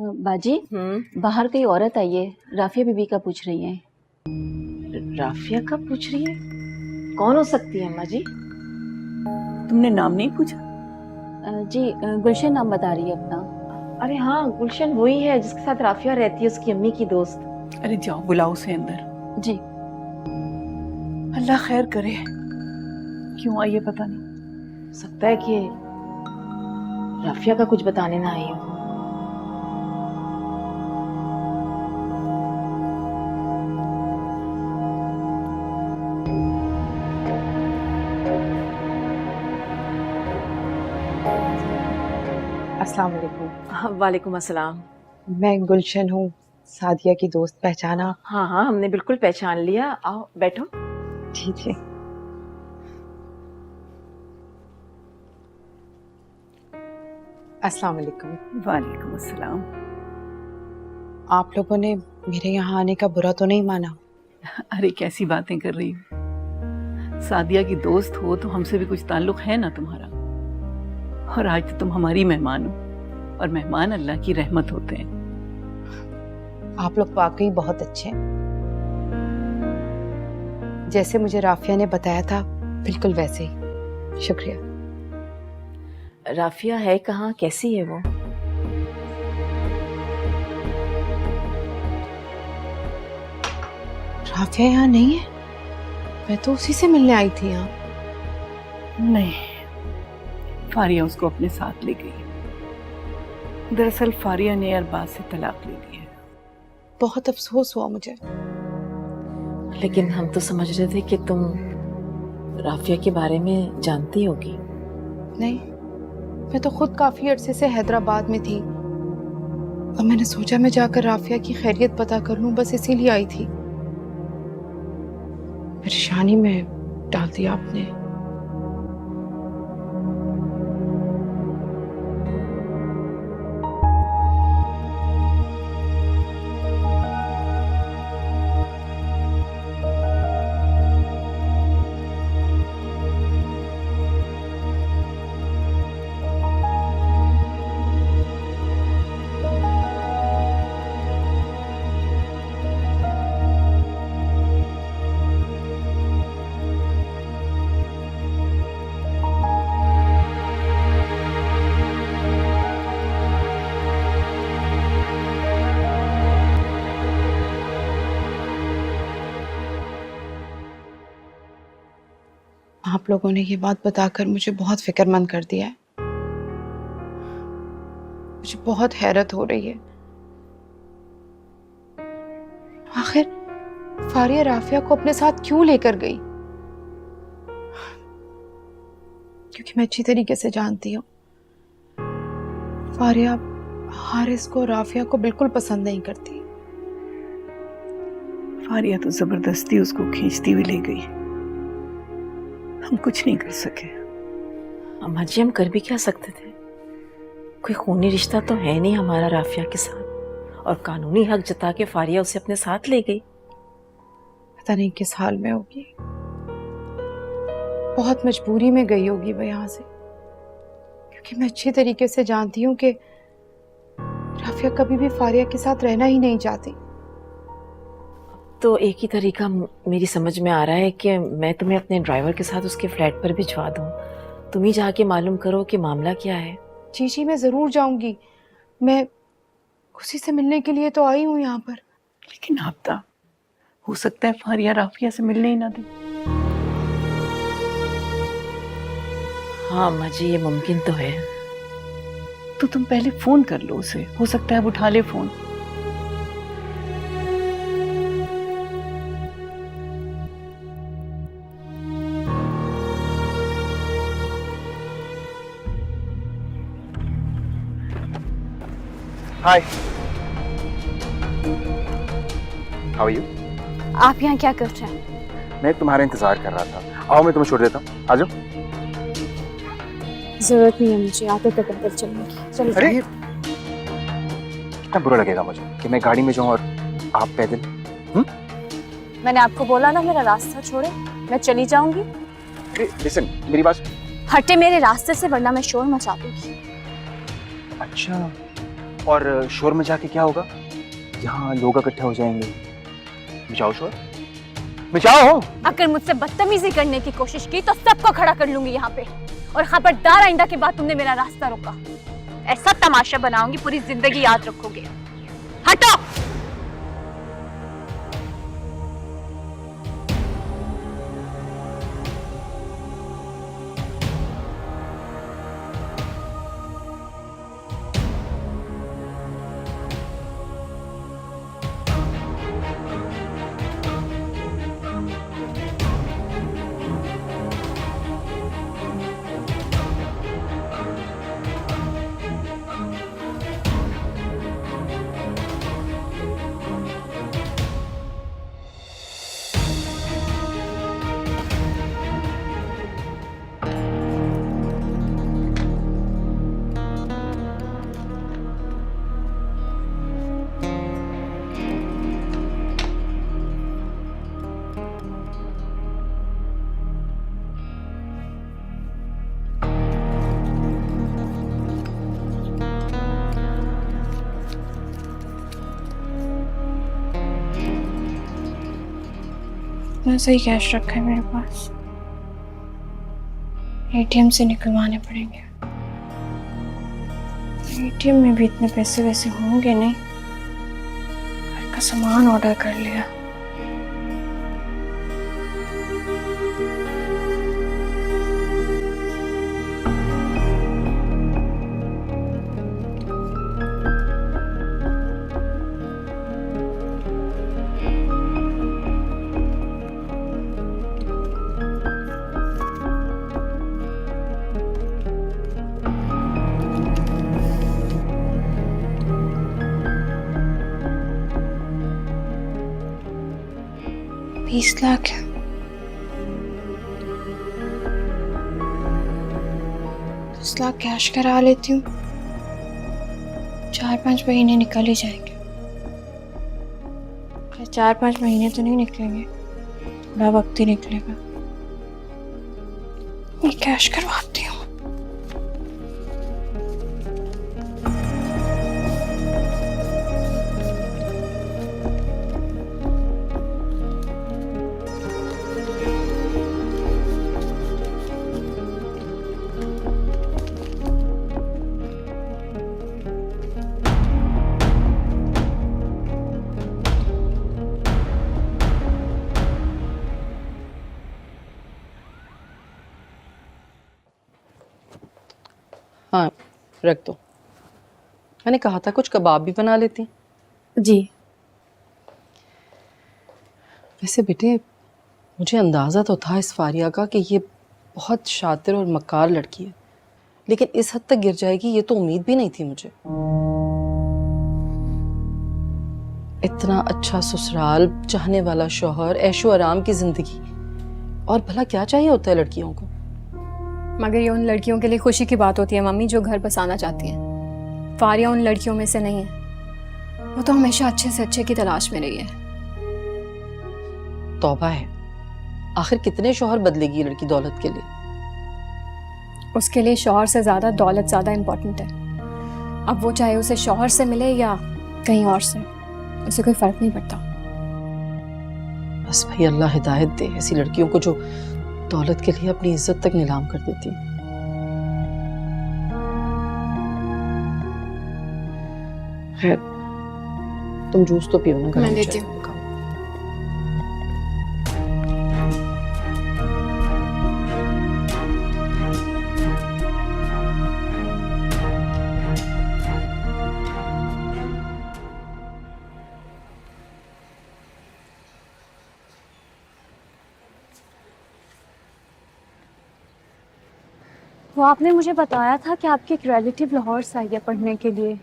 बाजी, बाहर कोई औरत आई है, राफिया बीबी का पूछ रही है। राफिया का पूछ रही है? कौन हो सकती है अम्मा जी? तुमने नाम नहीं पूछा? जी, गुलशन नाम बता रही है अपना। अरे हाँ, गुलशन वही है जिसके साथ राफिया रहती है, उसकी अम्मी की दोस्त। अरे जाओ बुलाओ उसे अंदर। जी। अल्लाह खैर करे। क्यों आई है पता नहीं। सकता है कि राफिया का कुछ बताने ना आई हो। अस्सलाम वालेकुम। वालेकुम अस्सलाम। मैं गुलशन हूँ, सादिया की दोस्त। पहचाना? हाँ हाँ, हमने बिल्कुल पहचान लिया। आओ बैठो। जी जी। अस्सलाम वालेकुम। वालेकुम अस्सलाम। आप लोगों ने मेरे यहाँ आने का बुरा तो नहीं माना? अरे कैसी बातें कर रही हो, सादिया की दोस्त हो तो हमसे भी कुछ ताल्लुक है ना तुम्हारा। और आज तो तुम हमारी मेहमान हो, और मेहमान अल्लाह की रहमत होते हैं। आप लोग वाकई बहुत अच्छे हैं। जैसे मुझे राफिया ने बताया था बिल्कुल वैसे ही। शुक्रिया। राफिया है कहाँ, कैसी है वो? राफिया यहाँ नहीं है? मैं तो उसी से मिलने आई थी यहाँ। नहीं, फारिया उसको अपने साथ ले गई। दरअसल फारिया ने अरबाज से तलाक ले ली है। बहुत अफसोस हुआ मुझे। लेकिन हम तो समझ रहे थे कि तुम राफिया के बारे में जानती होगी। नहीं, मैं तो खुद काफी अरसे से हैदराबाद में थी और मैंने सोचा मैं जाकर राफिया की खैरियत पता कर लूं, बस इसीलिए आई थी। परेशानी में डाल दिया आपने। आप लोगों ने ये बात बताकर मुझे बहुत फिक्रमंद कर दिया है। मुझे बहुत हैरत हो रही है। आखिर फारिया राफिया को अपने साथ क्यों लेकर गई? क्योंकि मैं अच्छी तरीके से जानती हूँ फारिया हारिस को, राफिया को बिल्कुल पसंद नहीं करती। फारिया तो जबरदस्ती उसको खींचती हुई ले गई। हम कुछ नहीं कर सके। अम्मा जी, हम कर भी क्या सकते थे? कोई खूनी रिश्ता तो है नहीं हमारा राफिया के साथ, और कानूनी हक जता के फारिया उसे अपने साथ ले गई। पता नहीं किस हाल में होगी। बहुत मजबूरी में गई होगी वो यहाँ से, क्योंकि मैं अच्छी तरीके से जानती हूँ कि राफिया कभी भी फारिया के साथ रहना ही नहीं चाहती। तो एक ही तरीका मेरी समझ में आ रहा है कि मैं तुम्हें अपने ड्राइवर के साथ उसके फ्लैट पर भिजवा दूं। तुम ही जाके मालूम करो कि मामला क्या है। जी जी, मैं जरूर जाऊंगी। मैं उसी से मिलने के लिए तो आई हूँ यहाँ पर। लेकिन आपदा, हो सकता है फारिया राफिया से मिलने ही ना दे। हाँ अम्मा जी, ये मुमकिन तो है। तो तुम पहले फोन कर लो उसे, हो सकता है वो उठा ले phone. Hi, how are you? आप यहाँ क्या कर रहे हैं? मैं तुम्हारा इंतजार कर रहा था। आओ मैं तुम्हें छोड़ देता हूँ, आ जाओ। जरूरत नहीं है मुझे ऑटो पे पैदल चलने की। चलो अरे कितना बुरा लगेगा मुझे कि मैं गाड़ी में जाऊँ और आप पैदल। मैंने आपको बोला ना मेरा रास्ता छोड़े, मैं चली जाऊंगी। लिसन, मेरी बात। हटे मेरे रास्ते से, वरना मैं शोर मचा दूंगी। अच्छा, और शोर में जाके क्या होगा? यहाँ लोग इकट्ठे हो जाएंगे। मचाओ शोर, मचाओ। अगर मुझसे बदतमीजी करने की कोशिश की तो सबको खड़ा कर लूंगी यहाँ पे। और खबरदार आइंदा के बाद तुमने मेरा रास्ता रोका, ऐसा तमाशा बनाऊंगी पूरी जिंदगी याद रखोगे। हटो। इतना सही कैश रखा है मेरे पास, एटीएम से निकलवाने पड़ेंगे। एटीएम में भी इतने पैसे वैसे होंगे नहीं। घर का सामान ऑर्डर कर लिया। $20 है। $10 कैश करा लेती हूँ, 4-5 महीने निकल ही जाएंगे। 4-5 महीने तो नहीं निकलेंगे, थोड़ा वक्त ही निकलेगा। ये कैश करवाती हूँ। हाँ रख दो। मैंने कहा था कुछ कबाब भी बना लेती। जी। वैसे बेटे मुझे अंदाज़ा तो था इस फारिया का कि ये बहुत शातिर और मक्कार लड़की है, लेकिन इस हद तक गिर जाएगी ये तो उम्मीद भी नहीं थी मुझे। इतना अच्छा ससुराल, चाहने वाला शौहर, ऐशो आराम की जिंदगी, और भला क्या चाहिए होता है लड़कियों को। मगर ये उन लड़कियों के लिए खुशी की बात होती है मम्मी जो घर बसाना चाहती हैं। फारिया उन लड़कियों में से नहीं है, वो तो हमेशा अच्छे से अच्छे की तलाश में रही है। तौबा है, आखिर कितने शौहर बदलेगी लड़की दौलत के लिए। उसके लिए शौहर से ज़्यादा दौलत ज़्यादा इम्पोर्टेंट है। अब वो चाहे उसे शौहर से मिले या कहीं और से, उसे कोई फ़र्क नहीं पड़ता। बस भाई अल्लाह हिदायत दे ऐसी लड़कियों को जो दौलत के लिए अपनी इज्जत तक नीलाम कर देती। खैर तुम जूस तो पियो ना, मैं देती हूँ। वो आपने मुझे बताया था कि आपकी एक रिलेटिव लाहौर से आई है पढ़ने के लिए,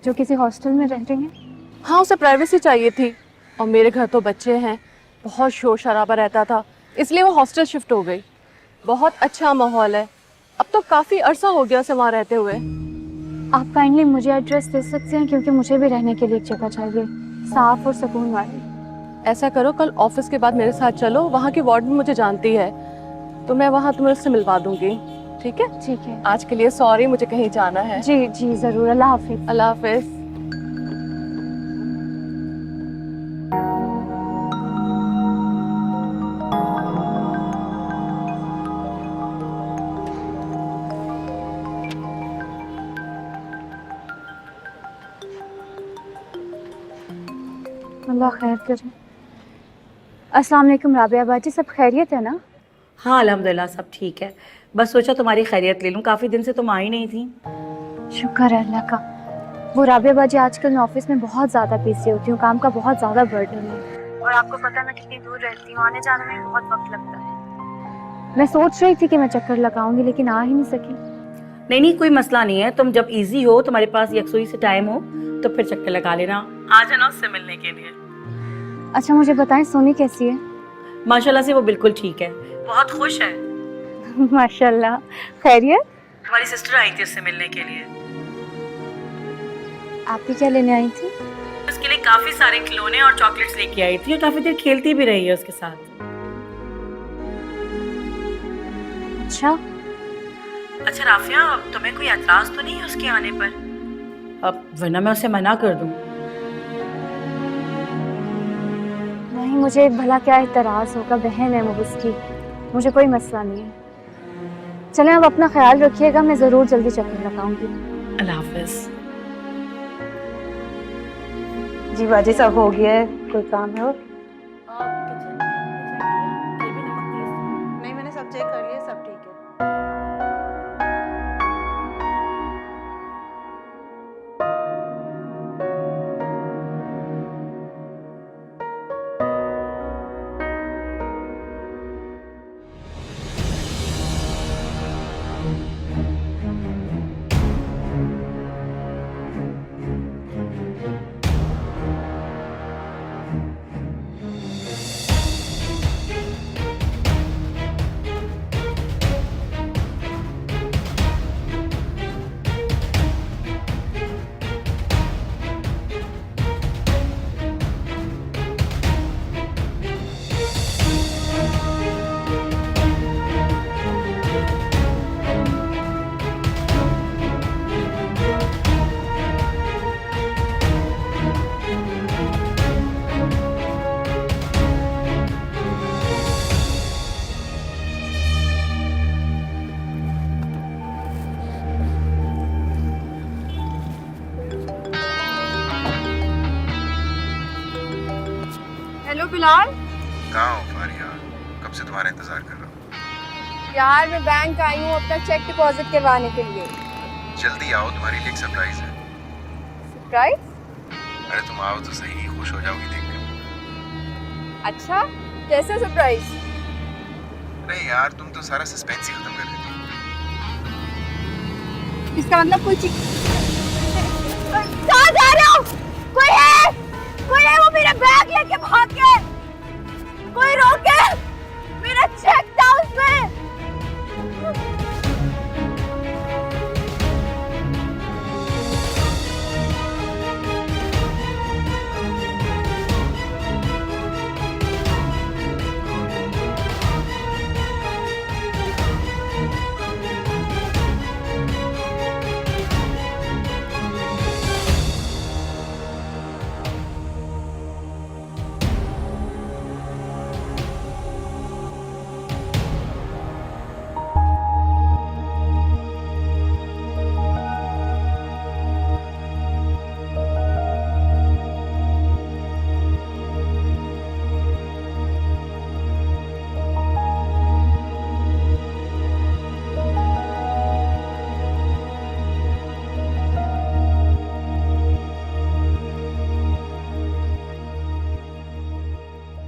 जो किसी हॉस्टल में रह रही हैं। हाँ उसे प्राइवेसी चाहिए थी, और मेरे घर तो बच्चे हैं, बहुत शोर शराबा रहता था, इसलिए वो हॉस्टल शिफ्ट हो गई। बहुत अच्छा माहौल है, अब तो काफ़ी अरसा हो गया उसे वहाँ रहते हुए। आप काइंडली मुझे एड्रेस दे सकते हैं, क्योंकि मुझे भी रहने के लिए एक जगह चाहिए, साफ और सुकून वाली। ऐसा करो कल ऑफिस के बाद मेरे साथ चलो, वहाँ की वार्डन मुझे जानती है, तो मैं वहाँ तुम्हें उससे मिलवा दूंगी। ठीक है? ठीक है। आज के लिए सॉरी, मुझे कहीं जाना है। जी जी जरूर, अल्लाह हाफिज। अल्लाह हाफिज। अल्लाह खैर करे। अस्सलाम वालेकुम राबिया बाजी, सब खैरियत है ना? हाँ अल्हम्दुलिल्लाह सब ठीक है। बस सोचा तुम्हारी खैरियत ले लूँ, काफ़ी दिन से तुम आई नहीं थी। शुक्र है अल्लाह का। वो राबिया बाजी आजकल मैं ऑफिस में बहुत ज़्यादा बिजी होती हूँ, काम का बहुत ज़्यादा बर्डन है और आपको पता है मैं कितनी दूर रहती हूँ, आने जाने में बहुत वक्त लगता है। मैं सोच रही थी कि मैं चक्कर लगाऊंगी लेकिन आ ही नहीं सकी। नहीं नहीं कोई मसला नहीं है, तुम जब इजी हो, तुम्हारे पास यकसुई से टाइम हो तो फिर चक्कर लगा लेना, आ जाना उससे मिलने के लिए। अच्छा मुझे बताएं सोनी कैसी है? माशाल्लाह से वो बिल्कुल ठीक है, बहुत खुश है। माशाल्लाह। खैरियत? तुम्हारी सिस्टर आई थी उससे मिलने के लिए। आप भी क्या लेने आई थी? उसके लिए काफी सारे खिलौने और चॉकलेट्स लेके आई थी और काफी देर खेलती भी रही है उसके साथ। अच्छा। अच्छा राफिया, तुम्हें कोई एतराज तो नहीं है उसके आने पर? अब वरना मैं उसे मना कर दूं। नहीं, मुझे भला क्या एतराज होगा, बहन है वो उसकी, मुझे कोई मसला नहीं है। चलें आप अपना ख्याल रखिएगा, मैं ज़रूर जल्दी चक्कर लगाऊंगी। अल्लाह हाफिज। जी बाजी सब हो गया है, कोई काम है और? नहीं मैंने सब चेक कर लिया, सब ठीक है। हेलो बिलाल। कहाँ हो फारिया? कब से तुम्हारा इंतजार कर रहा हूँ। यार मैं बैंक आई हूँ अपना चेक डिपॉजिट करवाने के लिए। जल्दी आओ, तुम्हारे लिए एक सरप्राइज है। सरप्राइज? अरे तुम आओ तो सही, खुश हो जाओगी देखकर। अच्छा कैसे सरप्राइज? अरे यार तुम तो सारा सस्पेंस ही खत्म कर देती हो। इसका मतलब कोई चीज कहाँ जा रहे हो? कोई है? कोई है? वो मेरा बैग लेके भाग गए। कोई रोके, मेरा चेक था उसमें।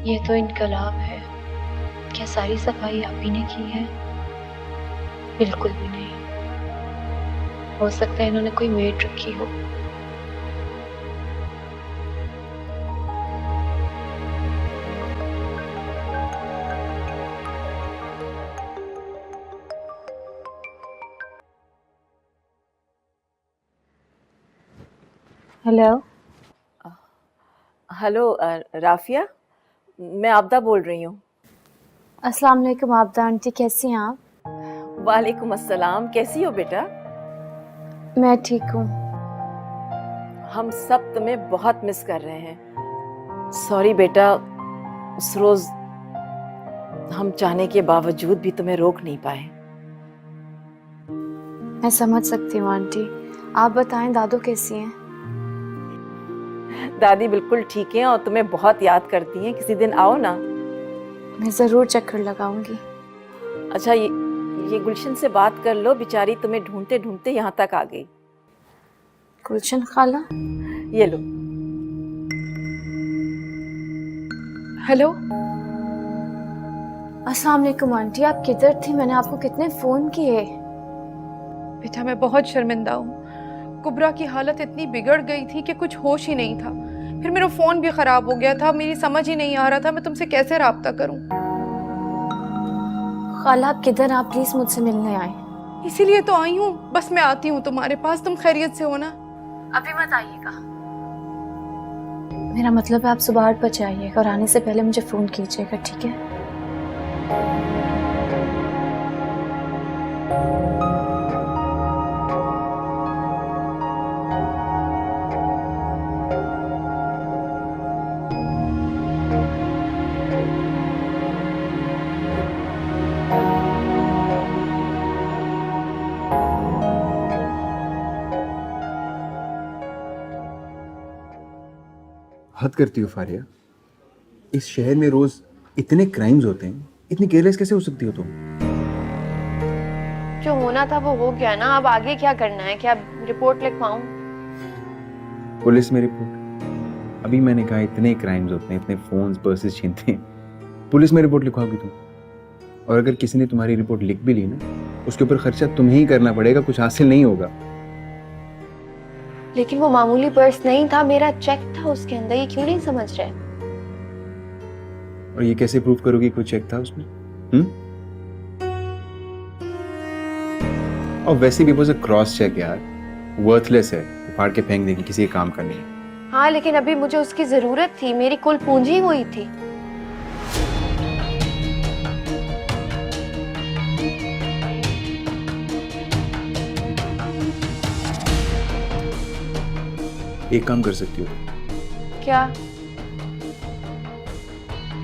ये तो इनकलाब है। क्या सारी सफाई आप ही ने की है? बिल्कुल भी नहीं। हो सकता है इन्होंने कोई मेड रखी हो। हेलो। हेलो राफिया, मैं आबदा बोल रही हूँ। अस्सलाम वालेकुम आबदा आंटी, कैसी हैं आप? वालेकुम अस्सलाम, कैसी हो बेटा? मैं ठीक हूँ। हम सब तुम्हें बहुत मिस कर रहे हैं। सॉरी बेटा, उस रोज हम चाहने के बावजूद भी तुम्हें रोक नहीं पाए। मैं समझ सकती हूँ आंटी। आप बताएं दादू कैसी हैं? दादी बिल्कुल ठीक है और तुम्हें बहुत याद करती हैं। किसी दिन आओ ना। मैं ज़रूर चक्कर लगाऊंगी। अच्छा, ये गुलशन से बात कर लो, बेचारी तुम्हें ढूंढते ढूंढते यहाँ तक आ गई। गुलशन खाला? ये लो। हेलो, अस्सलाम वालेकुम आंटी, आप किधर थी? मैंने आपको कितने फ़ोन किए। बेटा मैं बहुत शर्मिंदा हूँ। कुबरा की हालत इतनी बिगड़ गई थी कि कुछ होश ही नहीं था। फिर मेरा फ़ोन भी ख़राब हो गया था, मेरी समझ ही नहीं आ रहा था मैं तुमसे कैसे रब्ता करूँ। खाला आप किधर? आप प्लीज़ मुझसे मिलने आए। इसीलिए तो आई हूँ, बस मैं आती हूँ तुम्हारे पास। तुम खैरियत से हो ना? अभी मत आइएगा। मेरा मतलब है आप सुबह 8 बजे आइएगा और आने से पहले मुझे फ़ोन कीजिएगा, ठीक है? हद करती हो फारिया। इस शहर में रोज इतने क्राइम्स होते हैं, इतनी केयरलेस कैसे हो सकती हो तुम? जो होना था वो हो गया ना, अब आगे क्या करना है? क्या रिपोर्ट लिखवाऊं? पुलिस में रिपोर्ट? अभी मैंने कहा इतने क्राइम्स होते हैं, इतने फोन्स पर्सेस छीनते हैं, पुलिस में रिपोर्ट लिखवाओगी तुम? और अगर किसी ने तुम्हारी रिपोर्ट लिख भी ली ना, उसके ऊपर खर्चा तुम्हें ही करना पड़ेगा, कुछ हासिल नहीं होगा। लेकिन वो मामूली पर्स नहीं था, मेरा चेक था उसके अंदर। ये क्यों नहीं समझ रहे? और ये कैसे प्रूव करोगी कोई चेक था उसमें? और वैसे भी वो क्रॉस चेक यार, वर्थलेस है, फाड़ के फेंक देंगे, किसी काम का नहीं। हाँ, लेकिन अभी मुझे उसकी जरूरत थी। मेरी कुल पूंजी वही थी। एक काम कर सकती हो। क्या?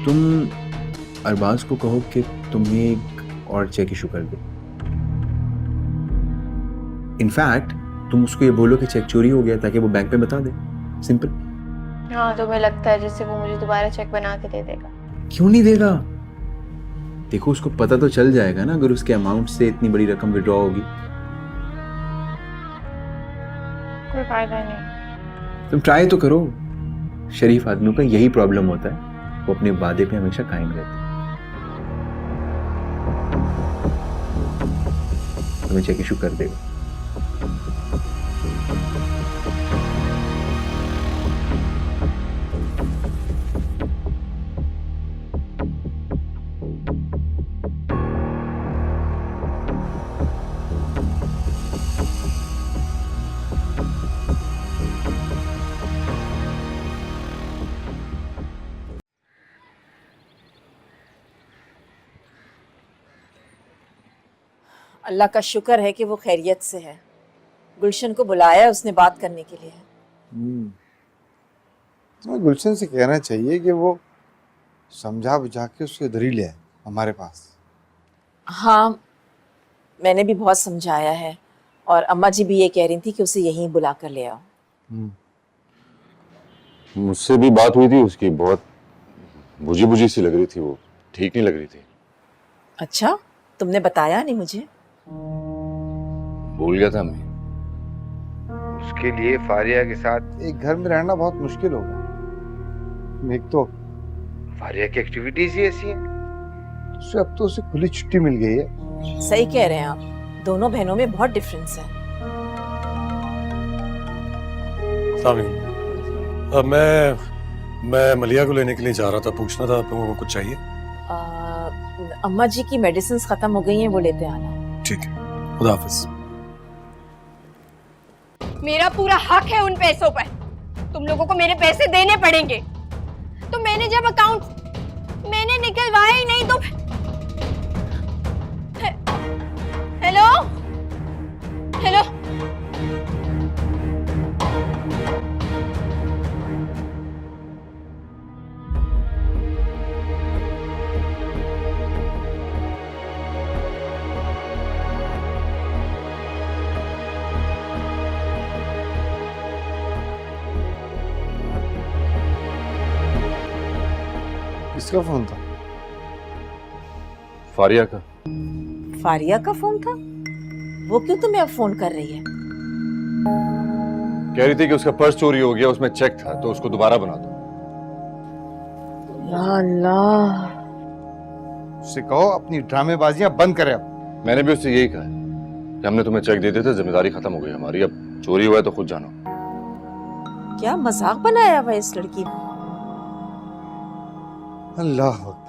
तुम अरबाज को कहो कि तुम्हें एक और चेक इशू कर दे। इनफैक्ट तुम उसको ये बोलो कि चेक चोरी हो गया, ताकि वो बैंक में बता दे। सिंपल। हाँ, तुम्हें लगता है जैसे वो मुझे दोबारा चेक बना के दे देगा? क्यों नहीं देगा? देखो, उसको पता तो चल जाएगा ना अगर उसके अमाउंट से इतनी बड़ी रकम विड्रॉ होगी। कोई फायदा नहीं। तुम ट्राई तो करो। शरीफ आदमियों का यही प्रॉब्लम होता है, वो अपने वादे पे हमेशा कायम रहते हैं। तुम्हें चेक इशू कर देगा। अल्लाह का शुक्र है कि वो खैरियत से है। गुलशन को बुलाया उसने बात करने के लिए। तो गुलशन से कहना चाहिए कि वो समझा बुझा के उसके इधर ही ले आए हमारे पास। हाँ, मैंने भी बहुत समझाया है और अम्मा जी भी ये कह रही थी कि उसे यहीं बुला कर ले आओ। मुझसे भी बात हुई थी उसकी, बहुत बुझी बुझी सी लग रही थी, वो ठीक नहीं लग रही थी। अच्छा, तुमने बताया नहीं मुझे? भूल गया था मैं। उसके लिए फारिया के साथ एक घर में रहना बहुत मुश्किल होगा। एक तो फारिया की एक्टिविटीज ही ऐसी हैं, उससे अब तो उसे खुली छुट्टी मिल गई है। सही कह रहे हैं आप, दोनों बहनों में बहुत डिफरेंस है। मैं मलिया को लेने के लिए जा रहा था, पूछना था आप लोगों को कुछ चाहिए? अम्मा जी की मेडिसिन खत्म हो गई हैं, वो लेते आना। ठीक है, खुदा हाफिज। मेरा पूरा हक है उन पैसों पर। तुम लोगों को मेरे पैसे देने पड़ेंगे। तो मैंने जब अकाउंट मैंने निकलवाया ही नहीं तो हेलो। किसका फोन था? फारिया का। फारिया का फोन था? वो क्यों तुम्हें अब फोन कर रही है? कह रही थी कि उसका पर्स चोरी हो गया, उसमें चेक था, तो उसको दोबारा बना दो। या अल्लाह। उससे कहो अपनी ड्रामेबाजियां बंद करे अब। मैंने भी उससे यही कहा है कि हमने तुम्हें चेक दे दिए थे, जिम्मेदारी खत्म हो गई हमारी, अब चोरी हुआ है तो खुद जानो। क्या मजाक बनाया हुआ इस लड़की ने? अल्लाह अकबर।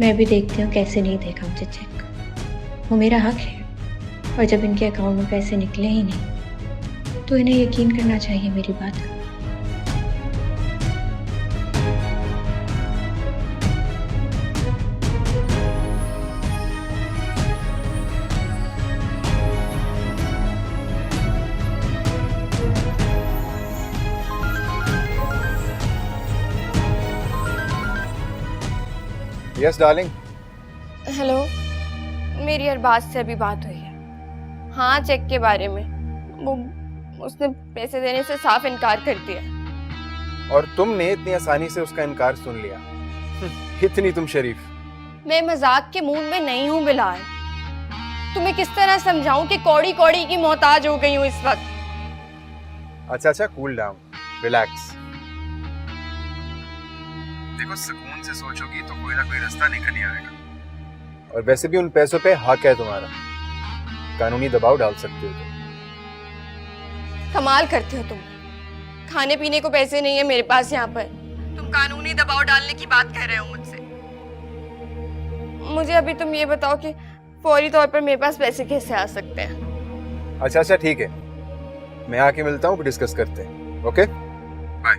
मैं भी देखती हूँ कैसे नहीं देखा मुझे चेक, वो मेरा हक है। और जब इनके अकाउंट में पैसे निकले ही नहीं तो इन्हें यकीन करना चाहिए मेरी बात का। Yes darling. हेलो, मेरी अरबाज से अभी बात हुई है। हाँ, चेक के बारे में वो उसने पैसे देने से साफ इनकार कर दिया। और तुमने इतनी आसानी से उसका इनकार सुन लिया। इतनी तुम शरीफ। मैं मजाक के मूड में नहीं हूँ बिलाल। तुम्हें किस तरह समझाऊं कि कौड़ी कौड़ी की मोहताज हो गई हूँ इस वक्त। अच्छा, कूल डाउन, रिलैक्स। देखो, सुकून से सोचोगी तो कोई ना कोई रास्ता निकल ही आएगा। और वैसे भी उन पैसों पे हक है तुम्हारा, कानूनी दबाव डाल सकते हो तुम। कमाल करते हो तुम। खाने पीने को पैसे नहीं है मेरे पास यहाँ पर, तुम कानूनी दबाव डालने की बात कह रहे हो मुझसे। मुझे अभी तुम ये बताओ कि फौरी तौर पर मेरे पास पैसे कैसे आ सकते हैं? अच्छा, ठीक है, मैं आके मिलता हूँ, डिस्कस करते हैं। Okay, bye.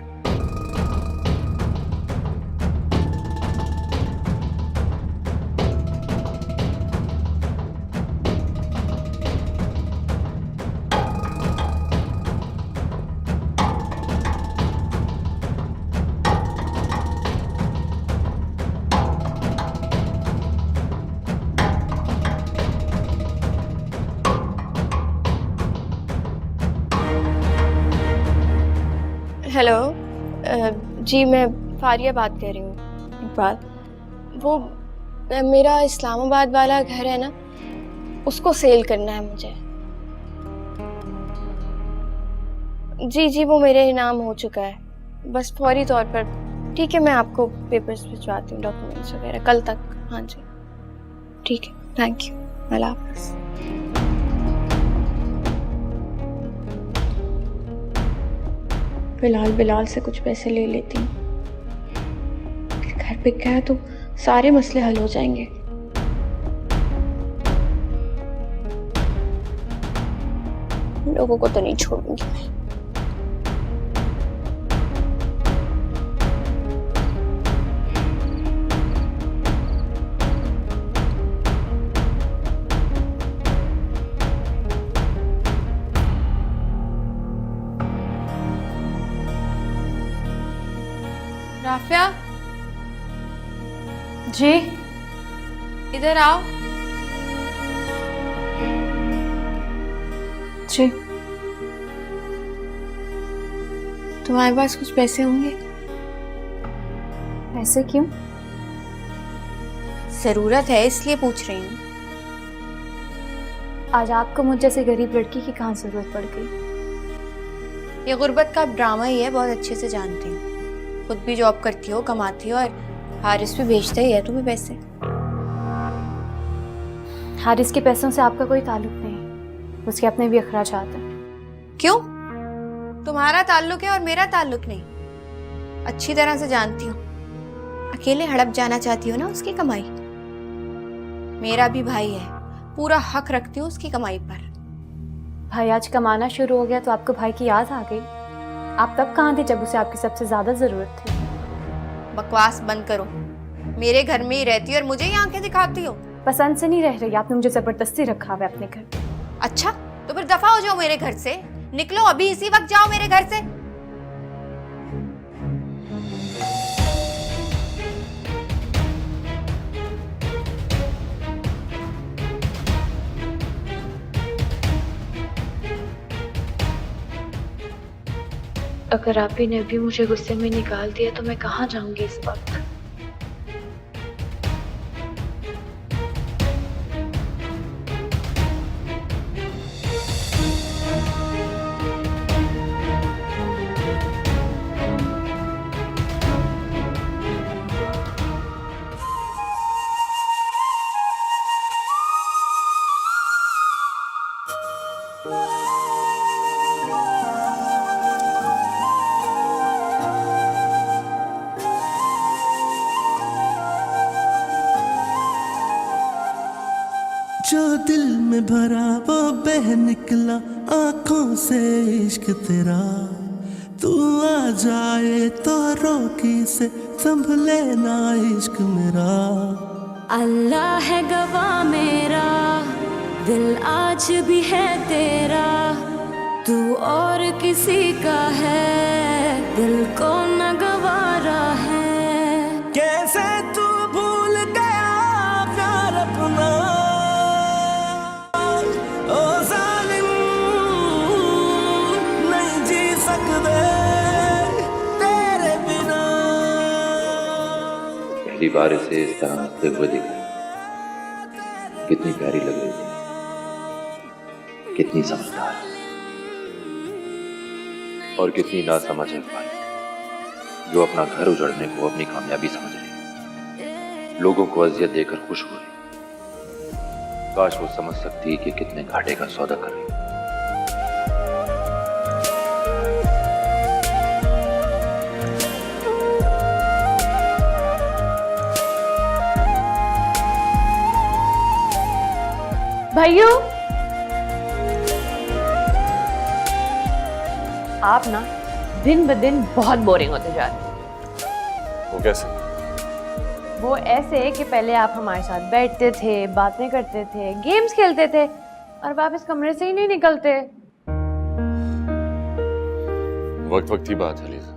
हेलो, जी मैं फारिया बात कर रही हूँ। इकबाल, वो मेरा इस्लामाबाद वाला घर है ना, उसको सेल करना है मुझे। जी वो मेरे नाम हो चुका है, बस फौरी तौर पर। ठीक है, मैं आपको पेपर्स भिजवाती हूँ, डॉक्यूमेंट्स वगैरह कल तक। हाँ जी, ठीक है, थैंक यू, अल्लाह हाफ़िज़। बिलाल से कुछ पैसे ले लेती हूँ, घर पे क्या है तो सारे मसले हल हो जाएंगे। लोगों को तो नहीं छोड़ूंगी मैं। राफिया जी, इधर आओ। जी, तुम्हारे पास कुछ पैसे होंगे? ऐसे क्यों? जरूरत है इसलिए पूछ रही हूँ। आज आपको मुझ जैसे गरीब लड़की की कहाँ जरूरत पड़ गई? ये गुर्बत का ड्रामा ही है, बहुत अच्छे से जानती हूँ। खुद भी जॉब करती हो, कमाती हो, और हारिस भी भेजता ही है तुम्हें पैसे। हारिस के पैसों से आपका कोई ताल्लुक नहीं, उसके अपने भी अखराजात हैं। क्यों? तुम्हारा ताल्लुक है और मेरा ताल्लुक नहीं। अच्छी तरह से जानती हूँ। अकेले हड़प जाना चाहती हो ना उसकी कमाई। मेरा भी भाई है, पूरा हक रखती हूँ उसकी कमाई पर। भाई आज कमाना शुरू हो गया तो आपको भाई की याद आ गई? आप तब कहाँ थे जब उसे आपकी सबसे ज्यादा जरूरत थी? बकवास बंद करो। मेरे घर में ही रहती हो और मुझे ही आंखें दिखाती हो। पसंद से नहीं रह रही, आपने मुझे जबरदस्ती रखा हुआ है अपने घर। अच्छा, तो फिर दफा हो जाओ मेरे घर से। निकलो अभी, इसी वक्त जाओ मेरे घर से। अगर आप ही ने भी मुझे गुस्से में निकाल दिया तो मैं कहाँ जाऊंगी इस वक्त। जो दिल में भरा वो बह निकला आंखों से इश्क तेरा, तू आ जाए तो रोकी से संभले ना इश्क मेरा। अल्लाह है गवाह मेरा, दिल आज भी है तेरा, तू और किसी का है, दिल को न गवारा है। कैसे तू भूल गया प्यार अपना, ओ जालिम नहीं जी सकते तेरे बिना। पहली बार इसे इस तरह हंसते हुए देखा, कितनी प्यारी लग रही थी, कितनी समझदार और कितनी नासमझ है पाई, जो अपना घर उजड़ने को अपनी कामयाबी समझ रही, लोगों को अजियत देकर खुश हो रही। काश वो समझ सकती कि कितने घाटे का सौदा कर रही। भाइयों, आप ना दिन ब दिन बहुत बोरिंग होते जा रहे हैं। वो कैसे? वो ऐसे कि पहले आप हमारे साथ बैठते थे, बातें करते थे, गेम्स खेलते थे और वापस कमरे से ही नहीं निकलते। वक्त वक्त की बात है लीजा,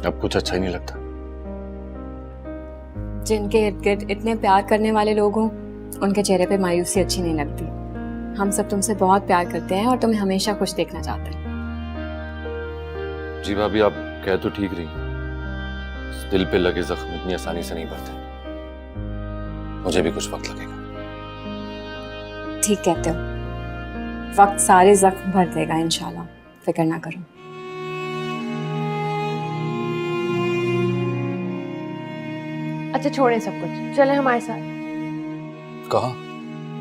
अब कुछ अच्छा ही नहीं लगता। जिनके इर्द गिर्द इतने प्यार करने वाले लोग हों, उनके चेहरे पे मायूसी अच्छी नहीं लगती। हम सब तुमसे बहुत प्यार करते हैं और तुम्हें हमेशा खुश देखना चाहते हैं। जी भाभी, आप कह तो ठीक रही, दिल पे लगे जख्म इतनी आसानी से नहीं भरते, मुझे भी कुछ वक्त लगेगा। ठीक कहते हो, वक्त सारे जख्म भर देगा इंशाल्लाह, फिक्र ना करो। अच्छा छोड़ें सब कुछ, चलें हमारे साथ। कहाँ?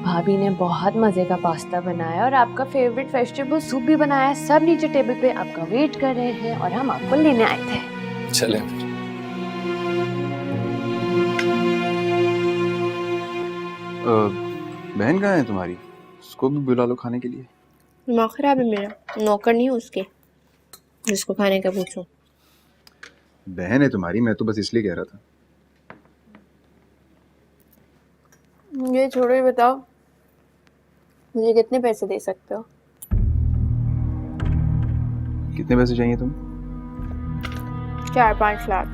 भाभी ने बहुत मजे का पास्ता बनाया और आपका फेवरेट वेजिटेबल सूप भी बनाया। सब नीचे टेबल पे आपका वेट कर रहे हैं और हम आपको लेने आए थे। चलें फिर। बहन कहाँ है तुम्हारी? उसको भी बुला लो खाने के लिए। दिमाग खराब है मेरा, नौकर नहीं हूँ उसके जिसको खाने का पूछूं। बहन है तुम्हारी, मैं तो बस इसलिए कह रहा था। ये छोड़ो, ये बताओ मुझे कितने पैसे दे सकते हो? कितने पैसे चाहिए तुम? 4-5 लाख।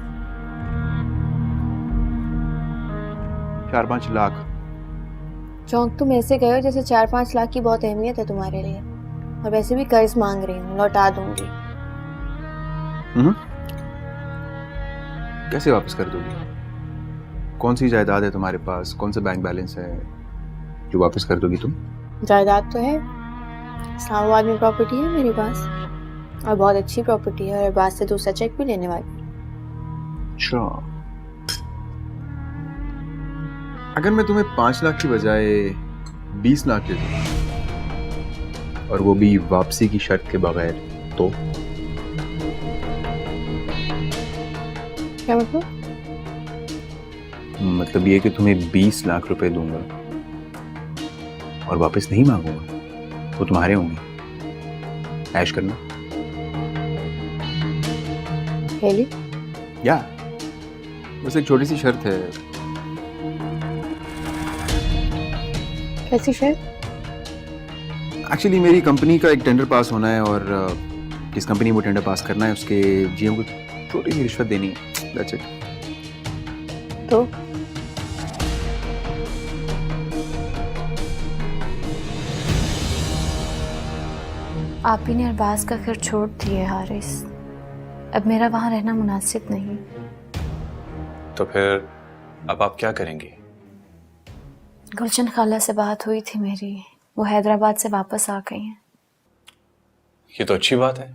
4-5 लाख? चौंक तुम ऐसे गए हो जैसे 4-5 लाख की बहुत अहमियत है तुम्हारे लिए। और वैसे भी कर्ज मांग रही हूँ, लौटा दूंगी। कैसे वापस कर दोगी? कौन सी जायदाद है तुम्हारे पास? कौन सा बैंक बैलेंस है जो वापस कर दोगी तुम? जायदाद तो है, इस्लामाबाद में प्रॉपर्टी है मेरे पास और बहुत अच्छी प्रॉपर्टी है, और बाद से दूसरा चेक भी लेने वाली। अच्छा, अगर मैं तुम्हें 5 लाख की बजाय 20 लाख दे दूं और वो भी वापसी की शर्त के बगैर, तो क्या मतलब? मतलब ये कि तुम्हें 20 लाख रुपए दूंगा और वापस नहीं मांगूंगा, वो तुम्हारे होंगे। ऐश करना। Really? Yeah, बस एक छोटी सी शर्त है। कैसी शर्त? एक्चुअली मेरी कंपनी का एक टेंडर पास होना है और जिस कंपनी में वो टेंडर पास करना है उसके जीएम को छोटी सी रिश्वत देनी है। That's it. तो आप ही ने अरबाज का घर छोड़ दिए हारिस। अब मेरा वहां रहना मुनासिब नहीं। तो फिर अब आप क्या करेंगी? गुलशन खाला से बात हुई थी मेरी, वो हैदराबाद से वापस आ गई हैं। ये तो अच्छी बात है।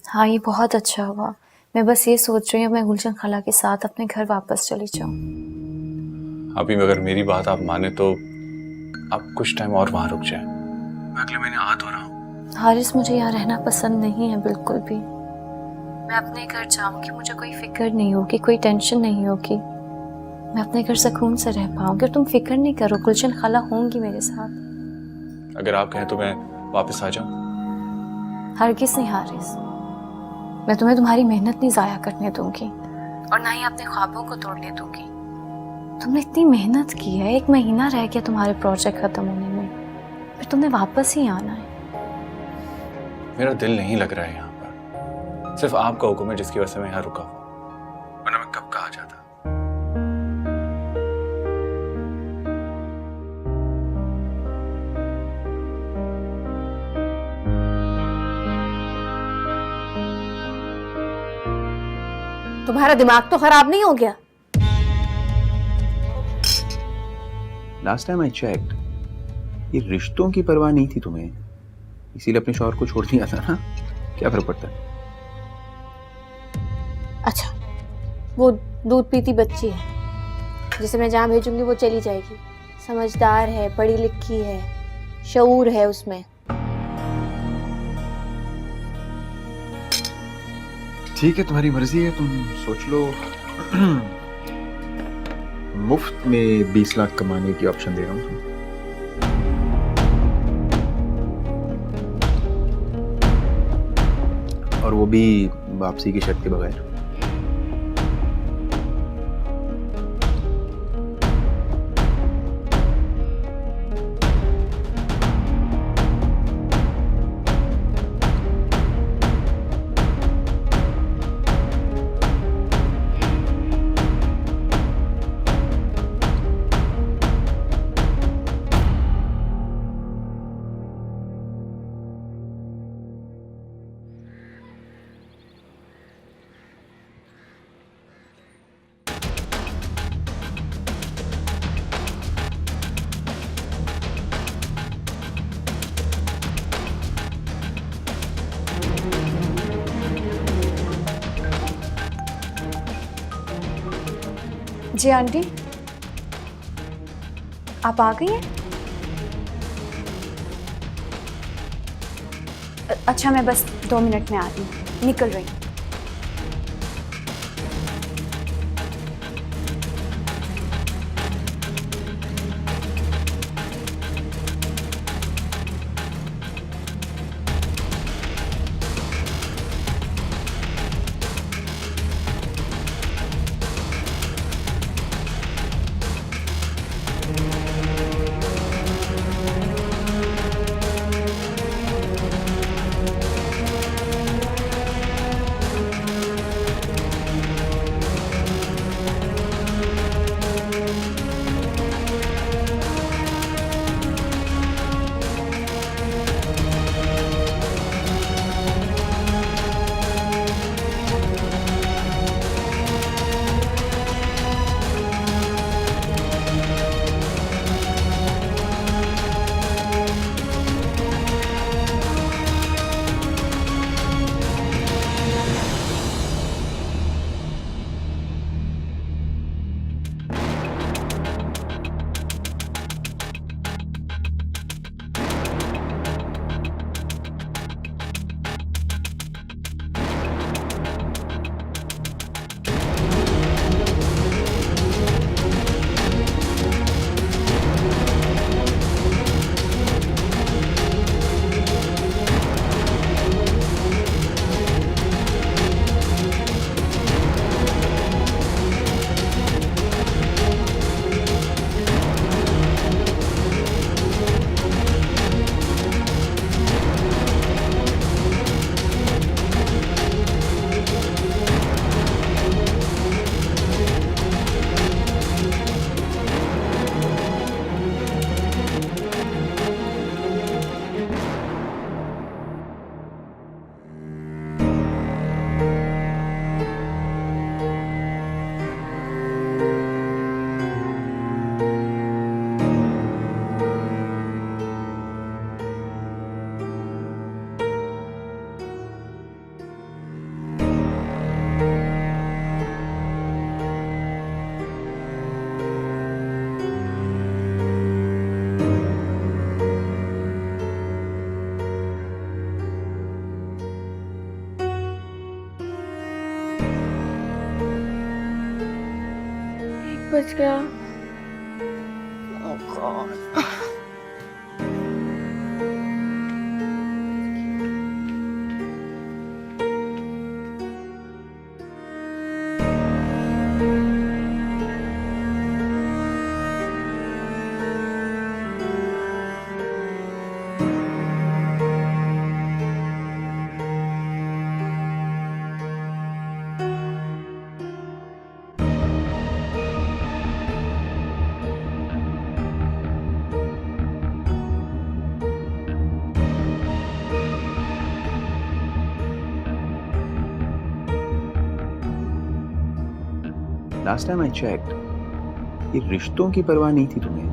हाँ, ये बहुत अच्छा हुआ। मैं बस ये सोच रही हूँ मैं गुलशन खाला के साथ अपने घर वापस चली जाऊँ। अभी अगर मेरी बात आप माने तो आप कुछ टाइम और वहां रुक जाएं। मैं अगले महीने आ तो रहा हूँ। हारिस, मुझे यहाँ रहना पसंद नहीं है बिल्कुल भी। मैं अपने घर जाऊंगी, मुझे कोई फिक्र नहीं होगी, कोई टेंशन नहीं होगी। मैं अपने घर सुकून से रह पाऊंगी और तुम फिक्र नहीं करो, गुलशन खाला होंगी मेरे साथ। अगर आप कहें तो मैं वापस आ जाऊं। हरगिज़ नहीं हारिस, मैं तुम्हें तुम्हारी मेहनत नहीं ज़ाया करने दूंगी और ना ही अपने ख्वाबों को तोड़ने दूंगी। तुमने इतनी मेहनत की है, 1 महीना रह गया तुम्हारे प्रोजेक्ट खत्म होने में, फिर तुमने वापस ही आना है। मेरा दिल नहीं लग रहा है यहाँ पर। सिर्फ आपका हुक्म है जिसकी वजह से मैं यहाँ रुका हूँ, वरना मैं कब का आ जाता। तुम्हारा दिमाग तो खराब नहीं हो गया? लास्ट टाइम आई चेक्ड, ये रिश्तों की परवाह नहीं थी तुम्हें, इसीलिए अपने शौहर को छोड़ दिया था ना। क्या फर्क पड़ता है? अच्छा, वो दूध पीती बच्ची है जिसे मैं जहाँ भेजूंगी वो चली जाएगी। समझदार है, पढ़ी लिखी है, शऊर है उसमें। ठीक है, तुम्हारी मर्जी है, तुम सोच लो। मुफ्त में 20 लाख कमाने की ऑप्शन दे रहा हूँ तुम्हें। और वो भी वापसी की शर्त के बगैर। जी आंटी, आप आ गई हैं? अच्छा, मैं बस 2 मिनट में आ रही हूँ, निकल रही हूँ। बज गया। Oh God. Last time I checked, ये रिश्तों की परवाह नहीं थी तुम्हें।